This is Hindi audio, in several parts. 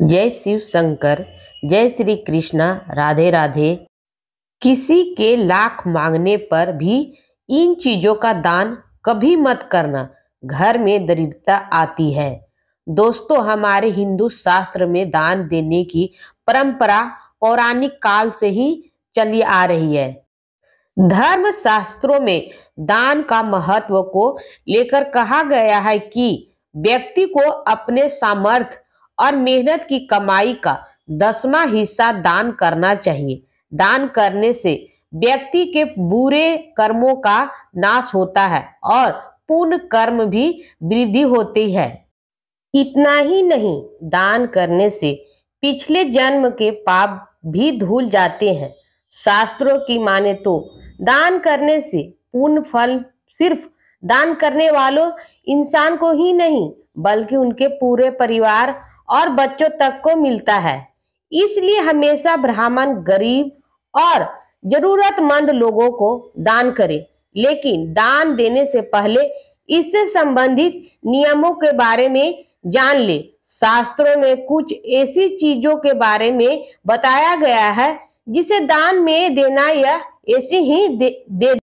जय शिव शंकर, जय श्री कृष्णा, राधे राधे। किसी के लाख मांगने पर भी इन चीजों का दान कभी मत करना, घर में दरिद्रता आती है। दोस्तों, हमारे हिंदू शास्त्र में दान देने की परंपरा पौराणिक काल से ही चली आ रही है। धर्म शास्त्रों में दान का महत्व को लेकर कहा गया है कि व्यक्ति को अपने सामर्थ्य और मेहनत की कमाई का 10वां हिस्सा दान करना चाहिए। दान करने से व्यक्ति के बुरे कर्मों का नाश होता है और पुण्य कर्म भी वृद्धि होती है। इतना ही नहीं, दान करने से पिछले जन्म के पाप भी धुल जाते हैं। शास्त्रों की माने तो दान करने से पूर्ण फल सिर्फ दान करने वालों इंसान को ही नहीं, बल्कि उनके पूरे परिवार और बच्चों तक को मिलता है। इसलिए हमेशा ब्राह्मण, गरीब और जरूरतमंद लोगों को दान करें। लेकिन दान देने से पहले इससे संबंधित नियमों के बारे में जान ले। शास्त्रों में कुछ ऐसी चीजों के बारे में बताया गया है जिसे दान में देना या ऐसे ही दे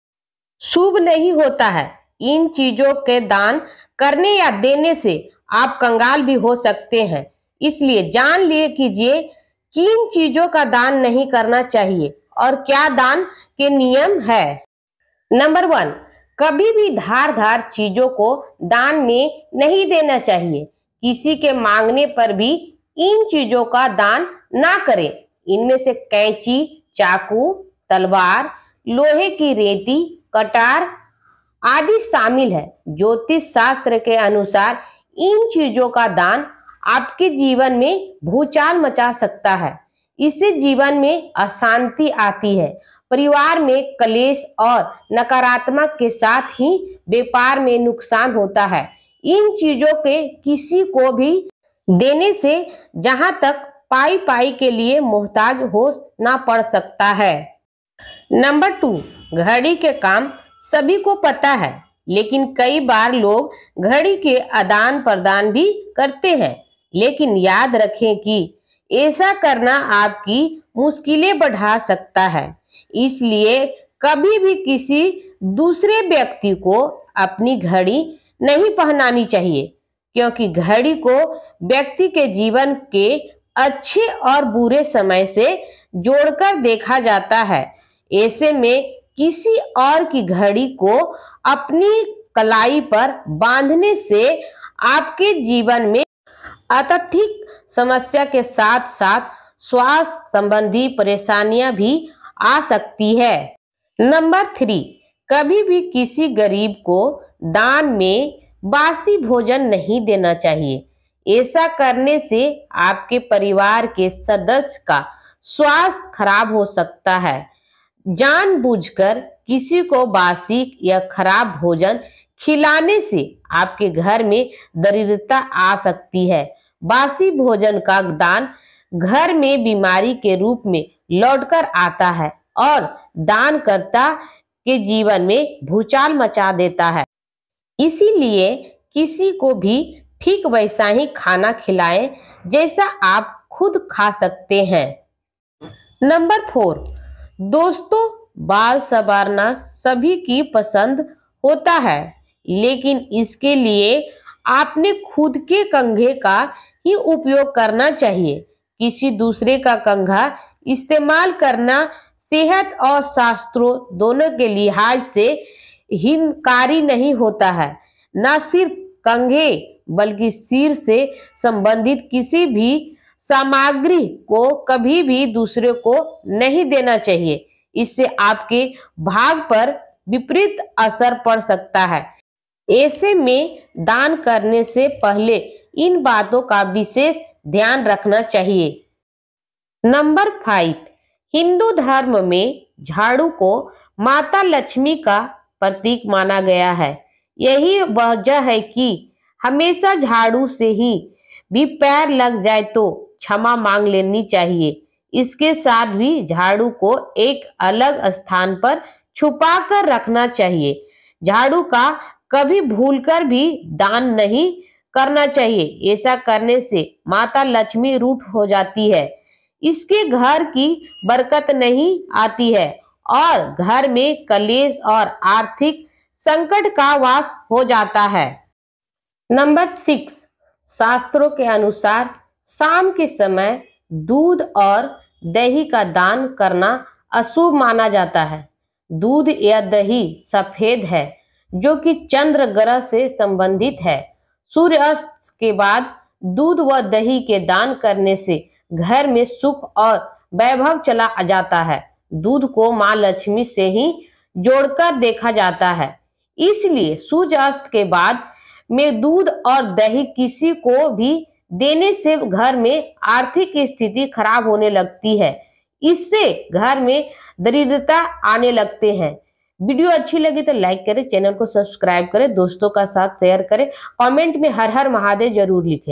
शुभ नहीं होता है। इन चीजों के दान करने या देने से आप कंगाल भी हो सकते हैं। इसलिए जान लिए कीजिए किन चीजों का दान नहीं करना चाहिए और क्या दान के नियम है। नंबर 1, कभी भी धार चीजों को दान में नहीं देना चाहिए। किसी के मांगने पर भी इन चीजों का दान ना करें। इनमें से कैंची, चाकू, तलवार, लोहे की रेती, कटार आदि शामिल है। ज्योतिष शास्त्र के अनुसार इन चीजों का दान आपके जीवन में भूचाल मचा सकता है। इससे जीवन में अशांति आती है, परिवार में कलेश और नकारात्मक के साथ ही व्यापार में नुकसान होता है। इन चीजों के किसी को भी देने से जहां तक पाई पाई के लिए मोहताज हो ना पड़ सकता है। नंबर 2, घड़ी के काम सभी को पता है, लेकिन कई बार लोग घड़ी के आदान प्रदान भी करते हैं। लेकिन याद रखें कि ऐसा करना आपकी मुश्किलें बढ़ा सकता है। इसलिए कभी भी किसी दूसरे व्यक्ति को अपनी घड़ी नहीं पहनानी चाहिए, क्योंकि घड़ी को व्यक्ति के जीवन के अच्छे और बुरे समय से जोड़कर देखा जाता है। ऐसे में किसी और की घड़ी को अपनी कलाई पर बांधने से आपके जीवन में आर्थिक समस्या के साथ साथ स्वास्थ्य संबंधी परेशानियां भी आ सकती है। नंबर 3, कभी भी किसी गरीब को दान में बासी भोजन नहीं देना चाहिए। ऐसा करने से आपके परिवार के सदस्य का स्वास्थ्य खराब हो सकता है। जानबूझकर किसी को बासी या खराब भोजन खिलाने से आपके घर में दरिद्रता आ सकती है। बासी भोजन का दान घर में बीमारी के रूप में लौटकर आता है और दानकर्ता के जीवन में भूचाल मचा देता है। इसीलिए किसी को भी ठीक वैसा ही खाना खिलाएं जैसा आप खुद खा सकते हैं। नंबर 4, दोस्तों, बाल संवारना सभी की पसंद होता है, लेकिन इसके लिए आपने खुद के कंघे का ही उपयोग करना चाहिए। किसी दूसरे का कंघा इस्तेमाल करना सेहत और शास्त्रों दोनों के लिहाज से हितकारी नहीं होता है। न सिर्फ कंघे बल्कि सिर से संबंधित किसी भी सामग्री को कभी भी दूसरे को नहीं देना चाहिए। इससे आपके भाग पर विपरीत असर पड़ सकता है। ऐसे में दान करने से पहले इन बातों का विशेष ध्यान रखना चाहिए। नंबर 5, हिंदू धर्म में झाड़ू को माता लक्ष्मी का प्रतीक माना गया है। यही वजह है कि हमेशा झाड़ू से ही भी पैर लग जाए तो क्षमा मांग लेनी चाहिए। इसके साथ भी झाड़ू को एक अलग स्थान पर छुपा कर रखना चाहिए। झाड़ू का कभी भूलकर भी दान नहीं करना चाहिए। ऐसा करने से माता लक्ष्मी रूठ हो जाती है, इसके घर की बरकत नहीं आती है और घर में कलेश और आर्थिक संकट का वास हो जाता है। नंबर 6, शास्त्रों के अनुसार शाम के समय दूध और दही का दान करना अशुभ माना जाता है। दूध या दही सफेद है, जो कि चंद्र ग्रह से संबंधित है। सूर्यास्त के बाद दूध व दही के दान करने से घर में सुख और वैभव चला जाता है। दूध को मां लक्ष्मी से ही जोड़कर देखा जाता है, इसलिए सूर्यास्त के बाद में दूध और दही किसी को भी देने से घर में आर्थिक स्थिति खराब होने लगती है। इससे घर में दरिद्रता आने लगते हैं। वीडियो अच्छी लगी तो लाइक करें, चैनल को सब्सक्राइब करें, दोस्तों का साथ शेयर करें, कमेंट में हर हर महादेव जरूर लिखें।